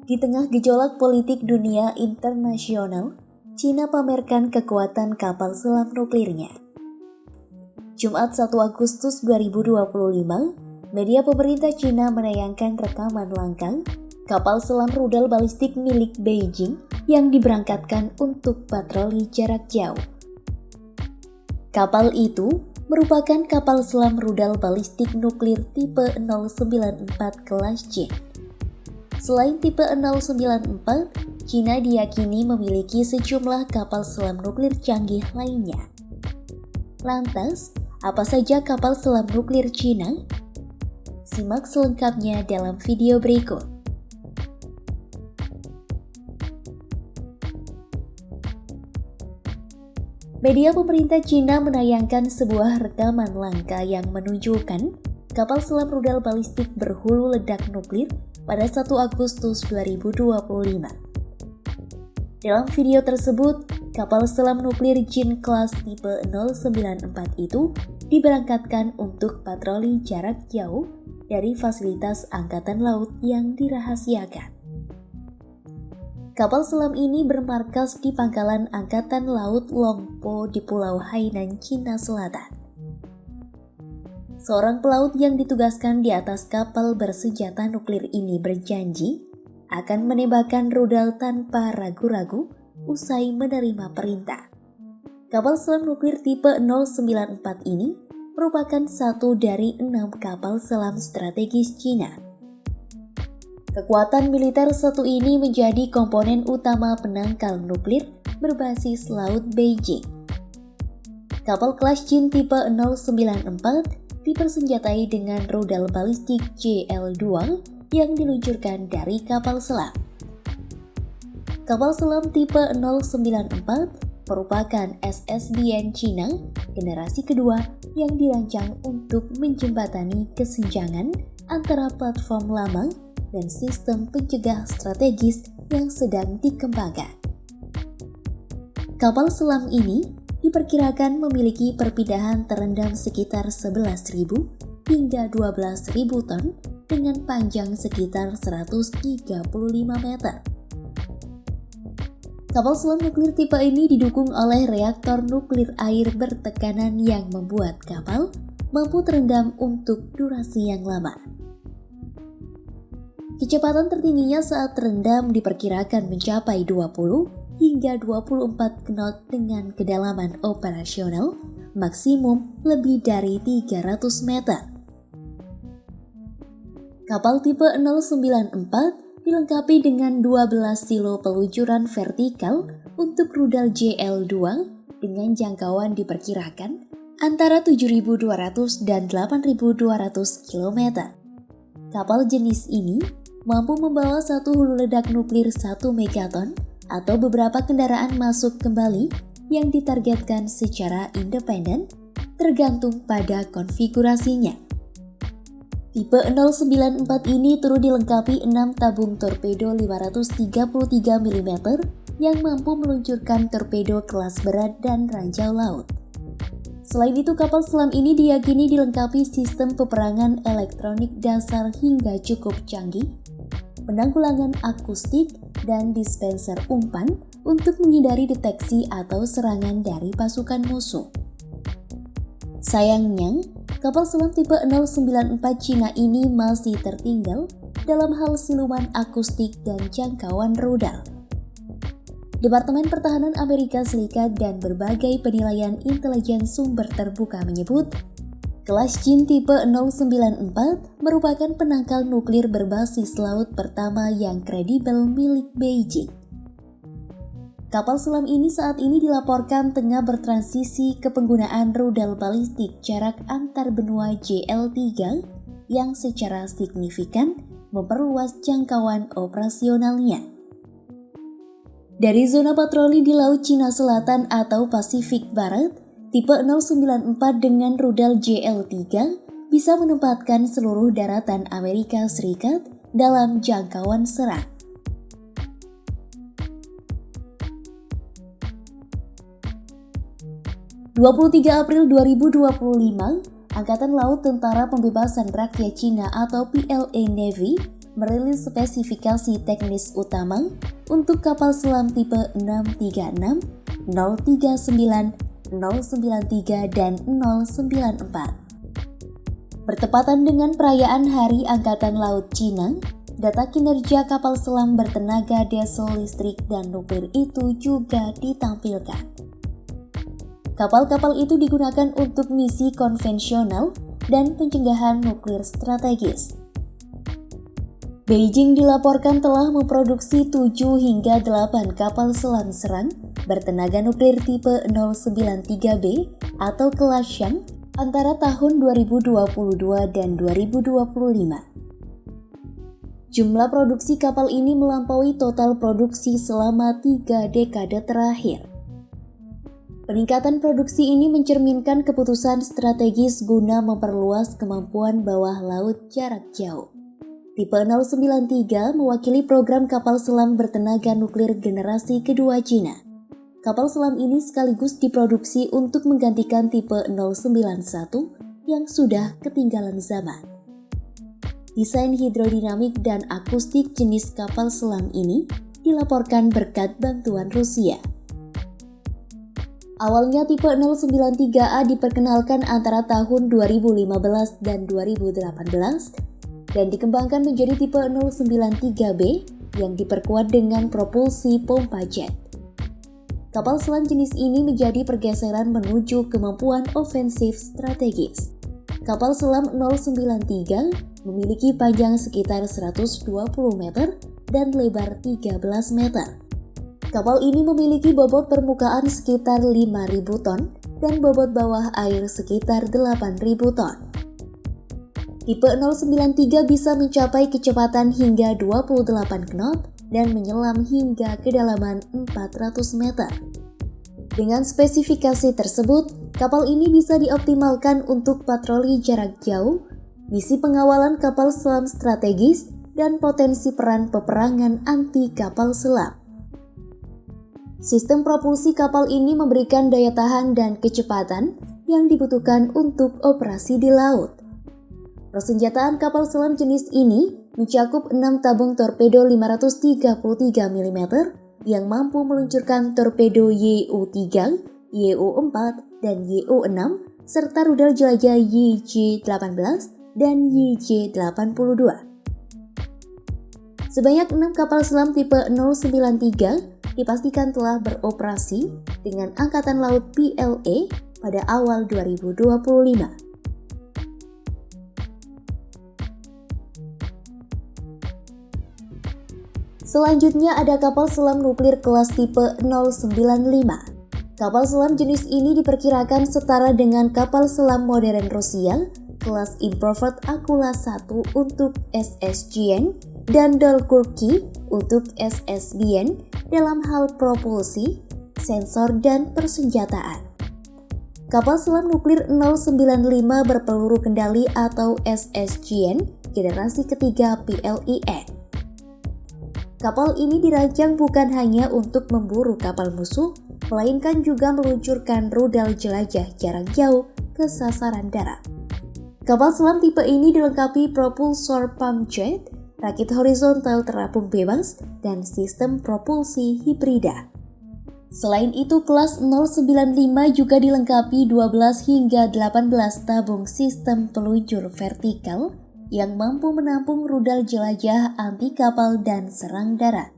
Di tengah gejolak politik dunia internasional, Cina pamerkan kekuatan kapal selam nuklirnya. Jumat 1 Agustus 2025, media pemerintah Cina menayangkan rekaman langkah kapal selam rudal balistik milik Beijing yang diberangkatkan untuk patroli jarak jauh. Kapal itu merupakan kapal selam rudal balistik nuklir tipe 094 kelas J. Selain tipe 094, Cina diyakini memiliki sejumlah kapal selam nuklir canggih lainnya. Lantas, apa saja kapal selam nuklir Cina? Simak selengkapnya dalam video berikut. Media pemerintah Cina menayangkan sebuah rekaman langka yang menunjukkan kapal selam rudal balistik berhulu ledak nuklir pada 1 Agustus 2025. Dalam video tersebut, kapal selam nuklir Jin kelas tipe 094 itu diberangkatkan untuk patroli jarak jauh dari fasilitas Angkatan Laut yang dirahasiakan. Kapal selam ini bermarkas di pangkalan Angkatan Laut Longpo di Pulau Hainan, Cina Selatan. Seorang pelaut yang ditugaskan di atas kapal bersenjata nuklir ini berjanji akan menembakkan rudal tanpa ragu-ragu usai menerima perintah. Kapal selam nuklir tipe 094 ini merupakan satu dari 6 kapal selam strategis Cina. Kekuatan militer satu ini menjadi komponen utama penangkal nuklir berbasis laut Beijing. Kapal kelas Jin tipe 094 dipersenjatai dengan rudal balistik JL-2 yang diluncurkan dari kapal selam. Kapal selam tipe 094 merupakan SSBN Cina generasi kedua yang dirancang untuk menjembatani kesenjangan antara platform lama dan sistem pencegah strategis yang sedang dikembangkan. Kapal selam ini diperkirakan memiliki perpindahan terendam sekitar 11.000 hingga 12.000 ton dengan panjang sekitar 135 meter. Kapal selam nuklir tipe ini didukung oleh reaktor nuklir air bertekanan yang membuat kapal mampu terendam untuk durasi yang lama. Kecepatan tertingginya saat terendam diperkirakan mencapai 20 hingga 24 knot dengan kedalaman operasional maksimum lebih dari 300 meter. Kapal tipe 094 dilengkapi dengan 12 silo peluncuran vertikal untuk rudal JL-2 dengan jangkauan diperkirakan antara 7.200 dan 8.200 km. Kapal jenis ini mampu membawa satu hulu ledak nuklir 1 megaton atau beberapa kendaraan masuk kembali yang ditargetkan secara independen tergantung pada konfigurasinya. Tipe 094 ini turut dilengkapi 6 tabung torpedo 533 mm yang mampu meluncurkan torpedo kelas berat dan ranjau laut. Selain itu, kapal selam ini diyakini dilengkapi sistem peperangan elektronik dasar hingga cukup canggih, penanggulangan akustik, dan dispenser umpan untuk menghindari deteksi atau serangan dari pasukan musuh. Sayangnya, kapal selam tipe 094 Cina ini masih tertinggal dalam hal siluman akustik dan jangkauan rudal. Departemen Pertahanan Amerika Serikat dan berbagai penilaian intelijen sumber terbuka menyebut, kelas Jin tipe 094 merupakan penangkal nuklir berbasis laut pertama yang kredibel milik Beijing. Kapal selam ini saat ini dilaporkan tengah bertransisi ke penggunaan rudal balistik jarak antar benua JL-3 yang secara signifikan memperluas jangkauan operasionalnya. Dari zona patroli di Laut Cina Selatan atau Pasifik Barat, tipe 094 dengan rudal JL-3 bisa menempatkan seluruh daratan Amerika Serikat dalam jangkauan serang. – 23 April 2025, Angkatan Laut Tentara Pembebasan Rakyat Cina atau PLA Navy merilis spesifikasi teknis utama untuk kapal selam tipe 636, 039, 093, dan 094. Bertepatan dengan perayaan Hari Angkatan Laut Cina, data kinerja kapal selam bertenaga diesel listrik dan nuklir itu juga ditampilkan. Kapal-kapal itu digunakan untuk misi konvensional dan pencegahan nuklir strategis. Beijing dilaporkan telah memproduksi 7 hingga 8 kapal selam serang bertenaga nuklir tipe 093B atau kelas Xiang antara tahun 2022 dan 2025. Jumlah produksi kapal ini melampaui total produksi selama 3 dekade terakhir. Peningkatan produksi ini mencerminkan keputusan strategis guna memperluas kemampuan bawah laut jarak jauh. Tipe 093 mewakili program kapal selam bertenaga nuklir generasi kedua Cina. Kapal selam ini sekaligus diproduksi untuk menggantikan tipe 091 yang sudah ketinggalan zaman. Desain hidrodinamik dan akustik jenis kapal selam ini dilaporkan berkat bantuan Rusia. Awalnya tipe 093A diperkenalkan antara tahun 2015 dan 2018 dan dikembangkan menjadi tipe 093B yang diperkuat dengan propulsi pompa jet. Kapal selam jenis ini menjadi pergeseran menuju kemampuan ofensif strategis. Kapal selam 093 memiliki panjang sekitar 120 meter dan lebar 13 meter. Kapal ini memiliki bobot permukaan sekitar 5.000 ton dan bobot bawah air sekitar 8.000 ton. Tipe 093 bisa mencapai kecepatan hingga 28 knot dan menyelam hingga kedalaman 400 meter. Dengan spesifikasi tersebut, kapal ini bisa dioptimalkan untuk patroli jarak jauh, misi pengawalan kapal selam strategis, dan potensi peran peperangan anti kapal selam. Sistem propulsi kapal ini memberikan daya tahan dan kecepatan yang dibutuhkan untuk operasi di laut. Persenjataan kapal selam jenis ini mencakup 6 tabung torpedo 533 mm yang mampu meluncurkan torpedo YU-3, YU-4, dan YU-6 serta rudal jelajah YJ-18 dan YJ-82. Sebanyak 6 kapal selam tipe 093 dipastikan telah beroperasi dengan Angkatan Laut PLA pada awal 2025. Selanjutnya ada kapal selam nuklir kelas tipe 095. Kapal selam jenis ini diperkirakan setara dengan kapal selam modern Rusia kelas Improved Akula 1 untuk SSGN dan Dolgorky untuk SSBN dalam hal propulsi, sensor, dan persenjataan. Kapal selam nuklir 095 berpeluru kendali atau SSGN generasi ketiga PLIN. Kapal ini dirancang bukan hanya untuk memburu kapal musuh, melainkan juga meluncurkan rudal jelajah jarak jauh ke sasaran darat. Kapal selam tipe ini dilengkapi propulsor pump jet, rakit horizontal terapung bebas, dan sistem propulsi hibrida. Selain itu, kelas 095 juga dilengkapi 12 hingga 18 tabung sistem peluncur vertikal yang mampu menampung rudal jelajah anti kapal dan serang darat.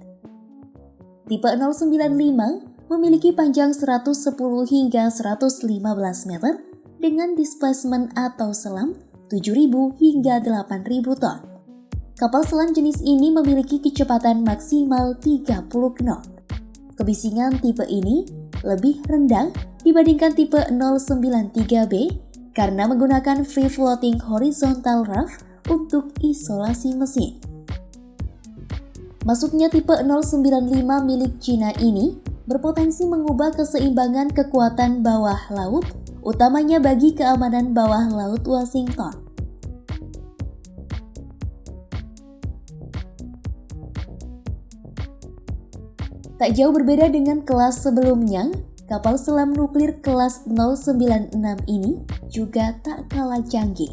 Tipe 095 memiliki panjang 110 hingga 115 meter dengan displacement atau selam 7.000 hingga 8.000 ton. Kapal selam jenis ini memiliki kecepatan maksimal 30 knot. Kebisingan tipe ini lebih rendah dibandingkan tipe 093B karena menggunakan free floating horizontal raft untuk isolasi mesin. Masuknya tipe 095 milik Cina ini berpotensi mengubah keseimbangan kekuatan bawah laut, utamanya bagi keamanan bawah laut Washington. Tak jauh berbeda dengan kelas sebelumnya, kapal selam nuklir kelas 096 ini juga tak kalah canggih.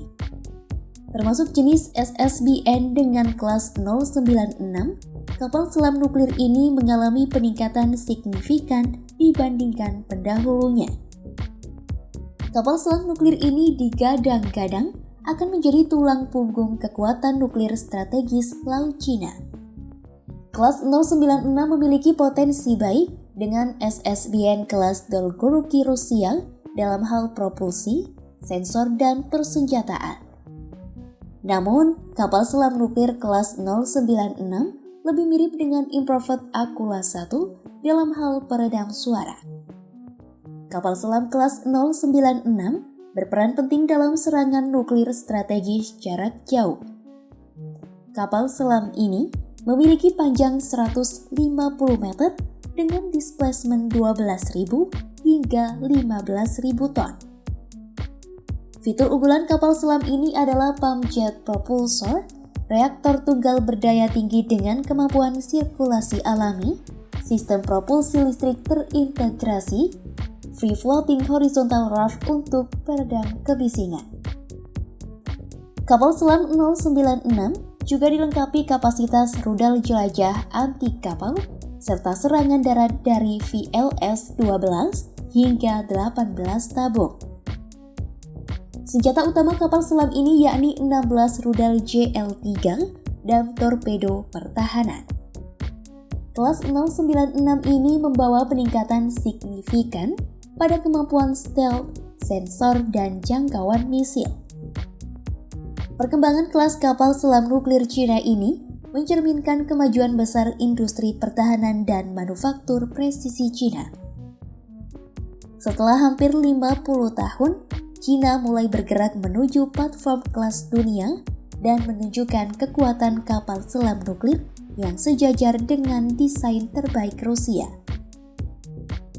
termasuk jenis SSBN dengan kelas 096. Kapal selam nuklir ini mengalami peningkatan signifikan dibandingkan pendahulunya. Kapal selam nuklir ini digadang-gadang akan menjadi tulang punggung kekuatan nuklir strategis Laut Cina. Kelas 096 memiliki potensi baik dengan SSBN kelas Dolgoruki Rusia dalam hal propulsi, sensor, dan persenjataan. Namun, kapal selam nuklir kelas 096 lebih mirip dengan Improved Aquila 1 dalam hal peredam suara. Kapal selam kelas 096 berperan penting dalam serangan nuklir strategis jarak jauh. Kapal selam ini memiliki panjang 150 meter dengan displacement 12.000 hingga 15.000 ton. Fitur unggulan kapal selam ini adalah pump jet propulsor, reaktor tunggal berdaya tinggi dengan kemampuan sirkulasi alami, sistem propulsi listrik terintegrasi, free floating horizontal raft untuk peredam kebisingan. Kapal selam 096 juga dilengkapi kapasitas rudal jelajah anti kapal serta serangan darat dari VLS-12 hingga 18 tabung. Senjata utama kapal selam ini yakni 16 rudal JL-3 dan torpedo pertahanan. Kelas 096 ini membawa peningkatan signifikan pada kemampuan stealth, sensor, dan jangkauan misil. Perkembangan kelas kapal selam nuklir Cina ini mencerminkan kemajuan besar industri pertahanan dan manufaktur presisi Cina. Setelah hampir 50 tahun, Cina mulai bergerak menuju platform kelas dunia dan menunjukkan kekuatan kapal selam nuklir yang sejajar dengan desain terbaik Rusia.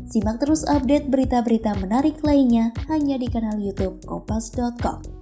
Simak terus update berita-berita menarik lainnya hanya di kanal YouTube Kompas.com.